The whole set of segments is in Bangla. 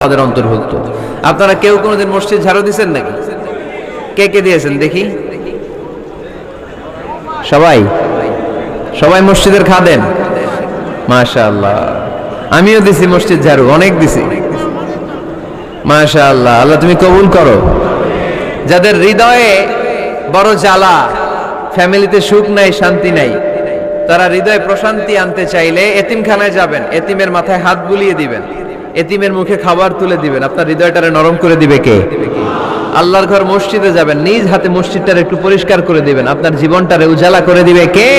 তাদের অন্তর্ভুক্ত। আপনারা কেউ কোনোদিন মসজিদ ঝাড়ু দিয়েছেন নাকি? কে কে দিয়েছেন দেখি? সবাই সবাই মসজিদের খাদেম? মাশাআল্লাহ, আমিও দিছি মসজিদ ঝাড়ু, অনেক দিছি। মাশাআল্লাহ, আল্লাহ তুমি কবুল করো। যাদের হৃদয়ে বড় জ্বালা, ফ্যামিলিতে সুখ নাই, শান্তি নাই, তারা হৃদয়ে প্রশান্তি আনতে চাইলে এতিমখানায় যাবেন, এতিমের মাথায় হাত বুলিয়ে দিবেন, এতিমের মুখে খাবার তুলে দিবেন, আপনার হৃদয়টারে নরম করে দিবে কে? আল্লাহর ঘর মসজিদে যাবেন, নিজ হাতে মসজিদটারে একটু পরিষ্কার করে দিবেন, আপনার জীবনটারে উজালা করে দিবে কে?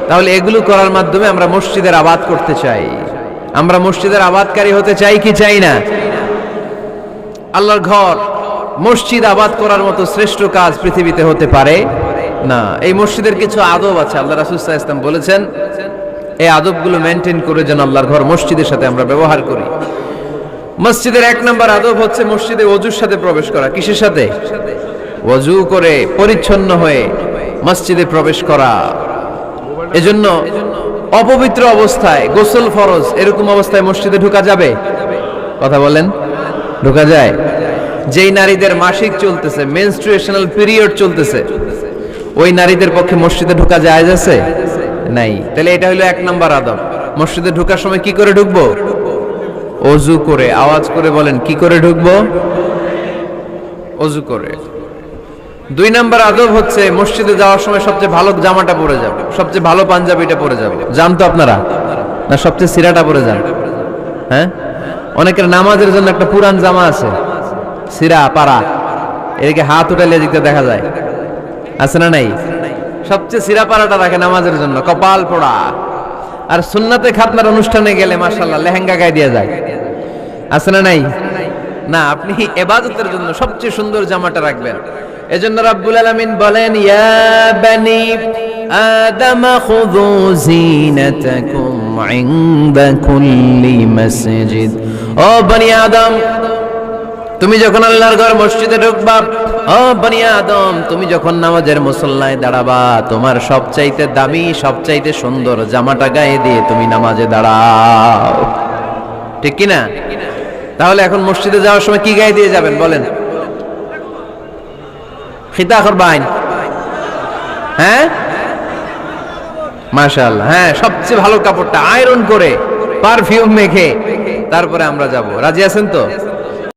তাহলে এগুলো করার মাধ্যমে আমরা মসজিদের আবাদ করতে চাই। আমরা মসজিদের আবাদকারী হতে চাই কি চাই না? আল্লাহর ঘর মসজিদ আবাদ করার মতো শ্রেষ্ঠ কাজ পৃথিবীতে হতে পারে না। এই মসজিদের কিছু আদব আছে, আল্লাহ রাসূল সাল্লাল্লাহু আলাইহি ওয়াসাল্লাম বলেছেন এই আদবগুলো মেনটেন করে যেন আল্লাহর ঘর মসজিদের সাথে আমরা ব্যবহার করি। মসজিদের এক নম্বর আদব হচ্ছে মসজিদে ওযুর সাথে প্রবেশ করা। কিসের সাথে? ওযু করে পরিচ্ছন্ন হয়ে মসজিদে প্রবেশ করা। এজন্য অপবিত্র অবস্থায় গোসল ফরজ, এরকম অবস্থায় মসজিদে ঢোকা যাবে? কথা বলেন, ঢোকা যায়? যেই নারীদের মাসিক চলতেছে, মেনস্ট্রুয়েশনাল পিরিয়ড চলতেছে, ওই নারীদের পক্ষে মসজিদে ঢোকা জায়েজ আছে? নাই। তাহলে এটা হলো এক নাম্বার আদব। মসজিদে ঢোকার সময় কি করে ঢুকবো? ওযু করে। আওয়াজ করে বলেন, কি করে ঢুকবো? ওযু করে। দুই নাম্বার আদব হচ্ছে মসজিদে যাওয়ার সময় সবচেয়ে ভালো জামাটা পরে যাব, সবচেয়ে ভালো পাঞ্জাবিটা পরে যাব। জান তো আপনারা? না সবচেয়ে সিরাটা পরে যান? হ্যাঁ, অনেকের নামাজের জন্য একটা পুরান জামা আছে, সিরা পাড়া, এদিকে হাত উঠালে দিকতে দেখা যায়, আছে না নাই? সবচেয়ে সিরা পাড়াটা রাখে নামাজের জন্য, কপাল পোড়া। আর সুন্নাতে খাতনার অনুষ্ঠানে গেলে মাশাআল্লাহ লেহেঙ্গা গায়ে দিয়ে যায়, আছে না নাই? না, আপনি ইবাদতের জন্য সবচেয়ে সুন্দর জামাটা রাখবেন। এজন্য রাব্বুল আলামিন বলেন, ইয়া বানি আদম খুযু জিনাতাকুম ইনদা কুল্লি মসজিদ। ও বনি আদম, তুমি যখন আল্লাহর ঘর মসজিদে ঢুকবা, ও বনি আদম, তুমি যখন নামাজের মুসল্লায় দাঁড়াবা, তোমার সবচাইতে দামি, সবচাইতে সুন্দর জামাটা গায়ে দিয়ে তুমি নামাজে দাঁড়াও। ঠিক কি না? তাহলে এখন মসজিদে যাওয়ার সময় কি গায়ে দিয়ে যাবেন বলেন? খিতা করবাইন? হ্যাঁ, মাশাআল্লাহ, হ্যাঁ, সবচেয়ে ভালো কাপড়টা আয়রন করে পারফিউম মেখে তারপরে আমরা যাব। রাজি আছেন তো?